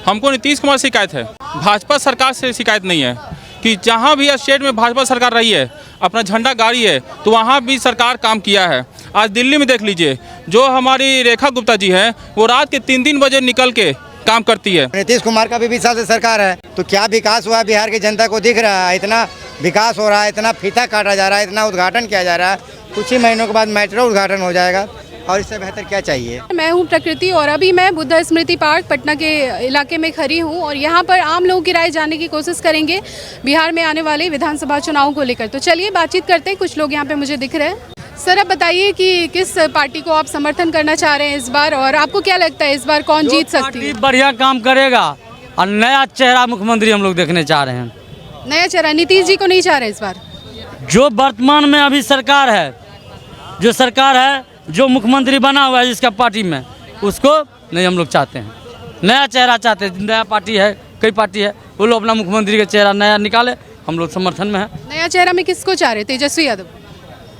हमको नीतीश कुमार से शिकायत है, भाजपा सरकार से शिकायत नहीं है कि जहाँ भी स्टेट में भाजपा सरकार रही है, अपना झंडा गाड़ी है, तो वहाँ भी सरकार काम किया है। आज दिल्ली में देख लीजिए, जो हमारी रेखा गुप्ता जी हैं, वो रात के 3-3 बजे निकल के काम करती है। नीतीश कुमार का भी 20 साल से सरकार है, तो क्या विकास हुआ बिहार की जनता को दिख रहा है? इतना विकास हो रहा है, इतना फीता काटा जा रहा है, इतना उद्घाटन किया जा रहा है। कुछ ही महीनों के बाद मेट्रो उद्घाटन हो जाएगा, और इससे बेहतर क्या चाहिए। मैं हूं प्रकृति और अभी मैं बुद्ध स्मृति पार्क पटना के इलाके में खड़ी हूं और यहां पर आम लोगों की राय जानने की कोशिश करेंगे बिहार में आने वाले विधानसभा चुनावों को लेकर। तो चलिए बातचीत करते हैं, कुछ लोग यहां पे मुझे दिख रहे हैं। सर, आप बताइए कि किस पार्टी को आप समर्थन करना चाह रहे हैं इस बार, और आपको क्या लगता है इस बार कौन जीत सकती है? बढ़िया काम करेगा और नया चेहरा मुख्यमंत्री हम लोग देखने चाह रहे हैं। नया चेहरा नीतीश जी को नहीं चाह रहे इस बार? जो वर्तमान में अभी सरकार है, जो सरकार है, जो मुख्यमंत्री बना हुआ है जिसका पार्टी में, उसको नहीं हम लोग चाहते हैं। नया चेहरा चाहते हैं। नया पार्टी है, कई पार्टी है, वो लोग अपना मुख्यमंत्री का चेहरा नया निकाले, हम लोग समर्थन में है। नया चेहरा में किसको चाह रहे? तेजस्वी यादव?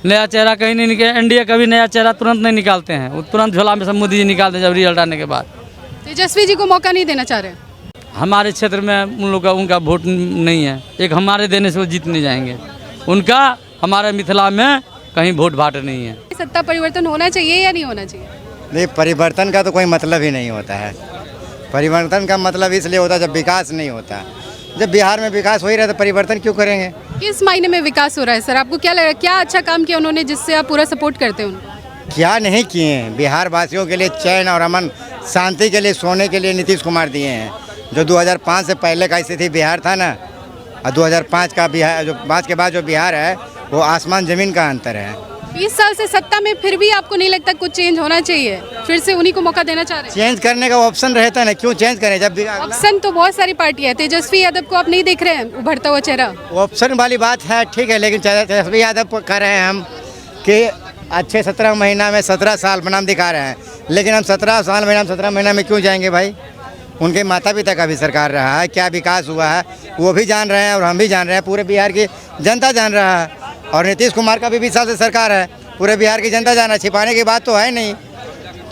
नया चेहरा कहीं नहीं निकले, एनडीए का भी नया चेहरा तुरंत नहीं निकालते हैं, वो तुरंत झोला में सब मोदी जी निकालते हैं जब रिजल्ट आने के बाद। तेजस्वी जी को मौका नहीं देना चाह रहे? हमारे क्षेत्र में उन लोग का उनका वोट नहीं है, एक हमारे देने से वो जीत नहीं जाएंगे। उनका हमारे मिथिला में कहीं वोट भाट नहीं है। सत्ता परिवर्तन होना चाहिए या नहीं होना चाहिए? नहीं, परिवर्तन का तो कोई मतलब ही नहीं होता है। परिवर्तन का मतलब इसलिए होता है जब विकास नहीं होता। जब बिहार में विकास हो ही रहा है तो परिवर्तन क्यों करेंगे? किस मायने में विकास हो रहा है सर? आपको क्या लग रहा है, क्या अच्छा काम किया उन्होंने जिससे आप पूरा सपोर्ट करते हैं उनको? क्या नहीं किए हैं? बिहार वासियों के लिए चैन और अमन शांति के लिए, सोने के लिए नीतीश कुमार दिए हैं। जो 2005 से पहले का स्थिति बिहार था ना, और 2005 का बिहार, जो 5 के बाद जो बिहार है, वो आसमान ज़मीन का अंतर है। 20 साल से सत्ता में फिर भी आपको नहीं लगता कुछ चेंज होना चाहिए? फिर से उन्हीं को मौका देना चाह रहे हैं? चेंज करने का ऑप्शन रहता है ना, क्यों चेंज करें जब ऑप्शन तो बहुत सारी पार्टी है। तेजस्वी यादव को आप नहीं देख रहे हैं उभरता हुआ चेहरा? ऑप्शन वाली बात है, ठीक है, लेकिन तेजस्वी यादव को कह रहे हैं हम कि अच्छे 17 महीना में 17 साल बनाम दिखा रहे हैं, लेकिन हम 17 साल में, 17 महीना में क्यों जाएंगे भाई? उनके माता पिता का भी सरकार रहा है, क्या विकास हुआ है वो भी जान रहे हैं और हम भी जान रहे हैं, पूरे बिहार की जनता जान रहा है। और नीतीश कुमार का भी 20 साल से सरकार है, पूरे बिहार की जनता जाना, छिपाने की बात तो है नहीं।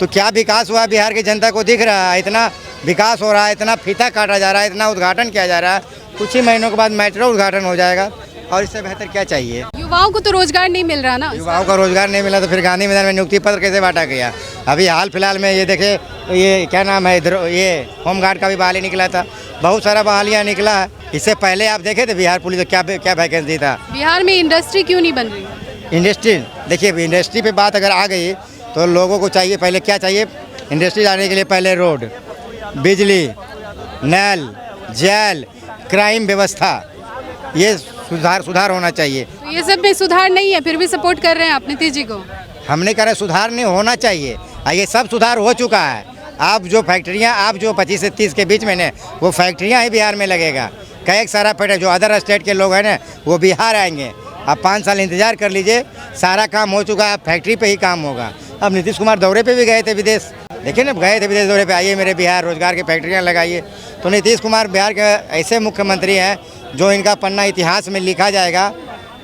तो क्या विकास हुआ बिहार की जनता को दिख रहा है? इतना विकास हो रहा है, इतना फीता काटा जा रहा है, इतना उद्घाटन किया जा रहा है। कुछ ही महीनों के बाद मेट्रो उद्घाटन हो जाएगा, और इससे बेहतर क्या चाहिए। युवाओं को तो रोजगार नहीं मिल रहा ना? युवाओं को रोजगार नहीं मिला तो फिर गांधी मैदान में नियुक्ति पत्र कैसे बांटा गया? अभी हाल फिलहाल में ये देखे, ये क्या नाम है, इधर ये होमगार्ड का भी बहाली निकला था, बहुत सारा बहालियाँ निकला है। इससे पहले आप देखे थे बिहार पुलिस क्या वैकेंसी था। बिहार में इंडस्ट्री क्यों नहीं बन रही? इंडस्ट्री, देखिए इंडस्ट्री पे बात अगर आ गई तो लोगों को चाहिए, पहले क्या चाहिए? इंडस्ट्री लाने के लिए पहले रोड, बिजली, नल, जल, क्राइम व्यवस्था, ये सुधार होना चाहिए। तो ये सब में सुधार नहीं है, फिर भी सपोर्ट कर रहे हैं आप नीतीश जी को? हमने कहा सुधार नहीं होना चाहिए, ये सब सुधार हो चुका है। आप जो फैक्ट्रियाँ, आप जो 25 से 30 के बीच में ने, वो फैक्ट्रियाँ ही बिहार में लगेगा। कई सारा फैक्ट्री जो अदर स्टेट के लोग हैं ना, वो बिहार आएंगे। आप 5 साल इंतजार कर लीजिए, सारा काम हो चुका है, फैक्ट्री पे ही काम होगा। अब नीतीश कुमार दौरे पे भी गए थे विदेश, देखिए ना, गए थे विदेश दौरे पे, आइए मेरे बिहार, रोजगार की फैक्ट्रियाँ लगाइए। तो नीतीश कुमार बिहार के ऐसे मुख्यमंत्री हैं जो इनका पन्ना इतिहास में लिखा जाएगा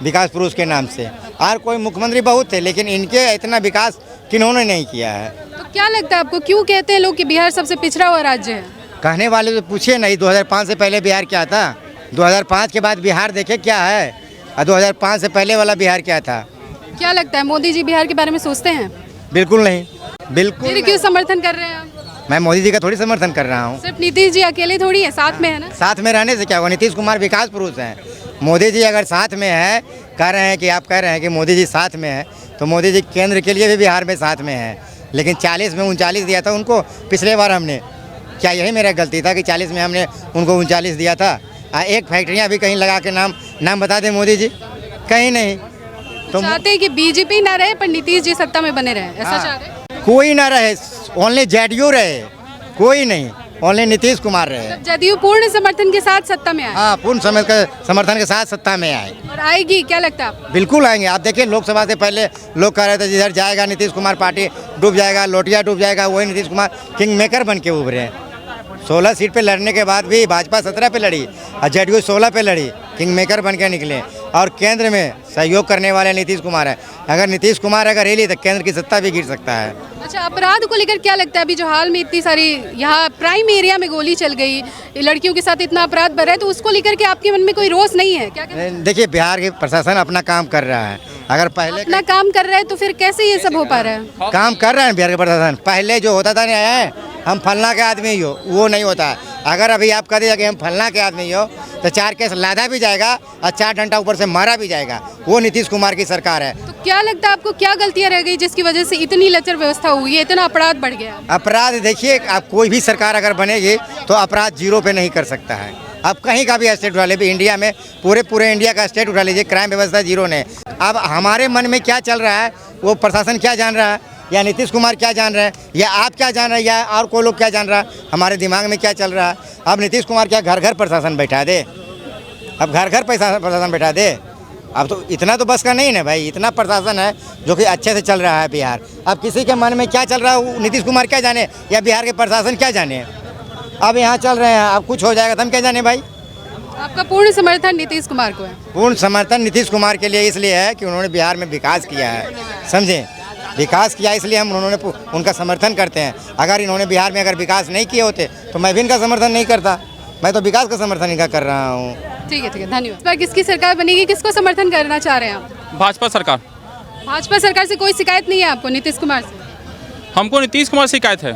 विकास पुरुष के नाम से। और कोई मुख्यमंत्री बहुत थे, लेकिन इनके इतना विकास किन्होंने नहीं किया है। तो क्या लगता है आपको, क्यों कहते हैं लोग कि बिहार सबसे पिछड़ा हुआ राज्य है? कहने वाले तो पूछिए नहीं, 2005 से पहले बिहार क्या था, 2005 के बाद बिहार देखे क्या है, और 2005 से पहले वाला बिहार क्या था। क्या लगता है मोदी जी बिहार के बारे में सोचते हैं? बिल्कुल नहीं, बिल्कुल। फिर क्यों समर्थन कर रहे हैं आप? मैं मोदी जी का थोड़ी समर्थन कर रहा हूँ। सिर्फ नीतीश जी अकेले थोड़ी है, साथ में है ना? साथ में रहने से क्या होगा? नीतीश कुमार विकास पुरुष हैं, मोदी जी अगर साथ में है, कह रहे हैं कि आप कह रहे हैं कि मोदी जी साथ में है, तो मोदी जी केंद्र के लिए भी बिहार में साथ में है। लेकिन 40 में 39 दिया था उनको पिछले बार हमने, क्या यही मेरा गलती था कि 40 में हमने उनको 39 दिया था? एक फैक्ट्रियाँ भी कहीं लगा के नाम बता दें मोदी जी, कहीं नहीं। तो चाहते हैं कि बीजेपी ना रहे पर नीतीश जी सत्ता में बने रहे, ऐसा चाह रहे हैं? कोई ना रहे, ओनली जेडीयू रहे, कोई नहीं, ओनली नीतीश कुमार रहे। जदयू पूर्ण समर्थन के साथ सत्ता में आए? हाँ, पूर्ण समर्थन के साथ सत्ता में आए। और आएगी, क्या लगता है आपको? बिल्कुल आएंगे। आप देखिए लोकसभा से पहले लोग कह रहे थे जिधर जाएगा नीतीश कुमार पार्टी डूब जाएगा, लोटिया डूब जाएगा, वही नीतीश कुमार किंग मेकर बन के उभरे। 16 सीट पे लड़ने के बाद भी भाजपा 17 पे लड़ी और जेडीयू 16 पे लड़ी। किंग मेकर बन के निकले। और केंद्र में सहयोग करने वाले नीतीश कुमार है। अगर नीतीश कुमार अगर हिली तो केंद्र की सत्ता भी गिर सकता है। अच्छा, अपराध को लेकर क्या लगता है? अभी जो हाल में इतनी सारी यहाँ प्राइम एरिया में गोली चल गई, लड़कियों के साथ इतना अपराध बढ़ रहा है, तो उसको लेकर के आपके मन में कोई रोष नहीं है क्या? देखिए, बिहार के प्रशासन अपना काम कर रहा है। अगर पहले अपना काम कर रहा है तो फिर कैसे ये सब हो पा रहा है? काम कर रहा है बिहार के प्रशासन। पहले जो होता था ना, हम फलना के आदमी हो, वो नहीं होता है। अगर अभी आप कह दीजिए कि हम फलना के आदमी हो तो 4 केस लादा भी जाएगा और 4 डंडा ऊपर से मारा भी जाएगा। वो नीतीश कुमार की सरकार है। तो क्या लगता है आपको, क्या गलतियां रह गई जिसकी वजह से इतनी लचर व्यवस्था हुई है, इतना अपराध बढ़ गया? अपराध देखिए, आप कोई भी सरकार अगर बनेगी तो अपराध जीरो पे नहीं कर सकता है। आप कहीं का भी स्टेट उठा लीजिए, इंडिया में पूरे इंडिया का स्टेट उठा लीजिए, क्राइम व्यवस्था जीरो ने। अब हमारे मन में क्या चल रहा है वो प्रशासन क्या जान रहा है, या नीतीश कुमार क्या जान रहे हैं, या आप क्या जान रहे हैं, या और कोई लोग क्या जान रहा है? हमारे दिमाग में क्या चल रहा है? अब नीतीश कुमार क्या घर घर प्रशासन बैठा दे? अब घर घर प्रशासन बैठा दे? अब तो इतना तो बस का नहीं ना भाई। इतना प्रशासन है जो कि अच्छे से चल रहा है बिहार। अब किसी के मन में क्या चल रहा है नीतीश कुमार क्या जाने, या बिहार के प्रशासन क्या जाने? अब यहाँ चल रहे हैं, अब कुछ हो जाएगा तो हम क्या जाने भाई। आपका पूर्ण समर्थन नीतीश कुमार को है? पूर्ण समर्थन नीतीश कुमार के लिए इसलिए है कि उन्होंने बिहार में विकास किया है, समझे? विकास किया इसलिए हम उनका समर्थन करते हैं। अगर इन्होंने बिहार में अगर विकास नहीं किए होते तो मैं भी इनका समर्थन नहीं करता। मैं तो विकास का समर्थन इनका कर रहा हूँ। ठीक है, धन्यवाद। इस बार किसकी सरकार बनेगी, किसको समर्थन करना चाह रहे हैं आप? भाजपा सरकार। भाजपा सरकार से कोई शिकायत नहीं है आपको, नीतीश कुमार से? हमको नीतीश कुमार से शिकायत है,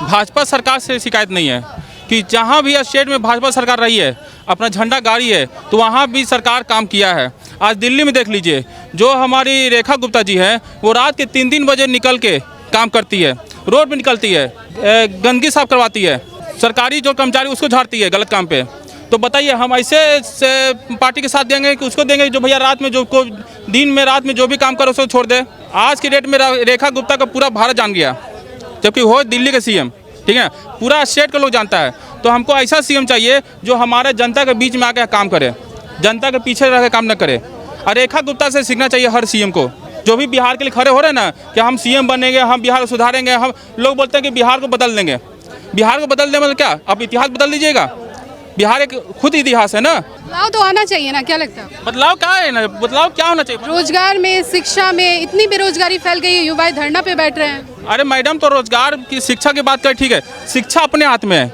भाजपा सरकार से शिकायत नहीं है। कि जहाँ भी स्टेट में भाजपा सरकार रही है, अपना झंडा गाड़ी है, तो वहाँ भी सरकार काम किया है। आज दिल्ली में देख लीजिए, जो हमारी रेखा गुप्ता जी हैं, वो रात के 3-3 बजे निकल के काम करती है, रोड पे निकलती है, गंदगी साफ करवाती है, सरकारी जो कर्मचारी उसको झाड़ती है गलत काम पे। तो बताइए, हम ऐसे पार्टी के साथ देंगे कि उसको देंगे जो भैया रात में जो को दिन में रात में जो भी काम करे उसको छोड़ दे? आज की डेट में रेखा गुप्ता का पूरा भारत जान गया, जबकि वो दिल्ली के सीएम, ठीक है, पूरा स्टेट का लोग जानता है। तो हमको ऐसा सीएम चाहिए जो हमारे जनता के बीच में आके काम करे, जनता के पीछे रह के काम न करे। और रेखा गुप्ता से सीखना चाहिए हर सीएम को, जो भी बिहार के लिए खड़े हो रहे हैं ना, कि हम सीएम बनेंगे, हम बिहार को सुधारेंगे। हम लोग बोलते हैं कि बिहार को बदल देंगे। बिहार को बदल दें मतलब क्या? अब इतिहास बदल दीजिएगा? बिहार एक खुद इतिहास है ना। बदलाव तो आना चाहिए ना, क्या लगता है? बदलाव क्या है ना, बदलाव क्या होना चाहिए? रोजगार में, शिक्षा में इतनी बेरोजगारी फैल गई है, युवा धरना पे बैठ रहे हैं। अरे मैडम, तो रोजगार की शिक्षा की बात करें, ठीक है, शिक्षा अपने हाथ में है।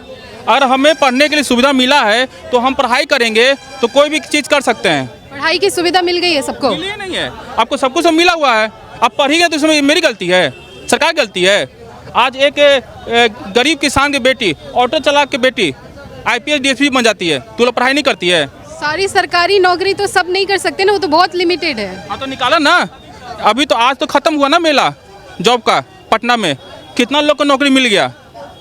अगर हमें पढ़ने के लिए सुविधा मिला है तो हम पढ़ाई करेंगे तो कोई भी चीज़ कर सकते हैं। पढ़ाई की सुविधा मिल गई है सबको? मिली नहीं है, आपको सब कुछ मिला हुआ है। आप पढ़िएगा तो इसमें मेरी गलती है, सरकार की गलती है? आज एक गरीब किसान की बेटी, ऑटो चालक की बेटी IPS DSP बन जाती है, तो लोग पढ़ाई नहीं करती है। सारी सरकारी नौकरी तो सब नहीं कर सकते ना, वो तो बहुत लिमिटेड है। हाँ, तो निकाला ना। अभी तो आज तो खत्म हुआ ना मेला जॉब का पटना में, कितना लोग को नौकरी मिल गया,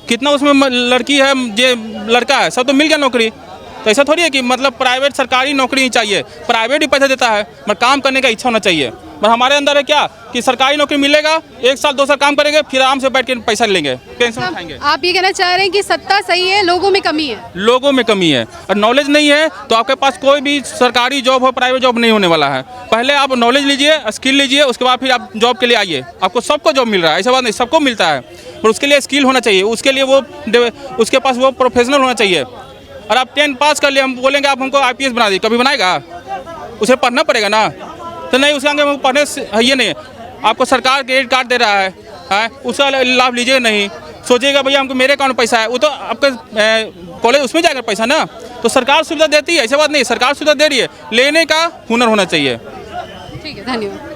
कितना उसमें लड़की है, जे लड़का है, सब तो मिल गया नौकरी। तो ऐसा थोड़ी है कि मतलब प्राइवेट सरकारी नौकरी ही चाहिए, प्राइवेट ही पैसा देता है, मगर काम करने का इच्छा होना चाहिए। पर हमारे अंदर है क्या कि सरकारी नौकरी मिलेगा, 1 साल 2 साल काम करेंगे, फिर आराम से बैठ के पैसा लेंगे, पेंशन उठाएंगे। आप ये कहना चाह रहे हैं कि सत्ता सही है, लोगों में कमी है? लोगों में कमी है, और नॉलेज नहीं है तो आपके पास कोई भी सरकारी जॉब हो, प्राइवेट जॉब नहीं होने वाला है। पहले आप नॉलेज लीजिए, स्किल लीजिए, उसके बाद फिर आप जॉब के लिए आइए। आपको सबको जॉब मिल रहा है, ऐसा बात नहीं, सबको मिलता है, पर उसके लिए स्किल होना चाहिए, उसके लिए उसके पास वो प्रोफेशनल होना चाहिए। और आप 10 पास कर लिए, हम बोलेंगे आप हमको IPS बना दीजिए, कभी बनाएगा? उसे पढ़ना पड़ेगा ना। तो नहीं, उसके आगे हमको पढ़ने ये नहीं है। आपको सरकार क्रेडिट कार्ड दे रहा है, उसका लाभ लीजिएगा नहीं, सोचिएगा भैया हमको मेरे अकाउंट में पैसा है, वो तो आपका कॉलेज उसमें जाएगा पैसा ना। तो सरकार सुविधा देती है, ऐसा बात नहीं, सरकार सुविधा दे रही है, लेने का हुनर होना चाहिए। ठीक है, धन्यवाद।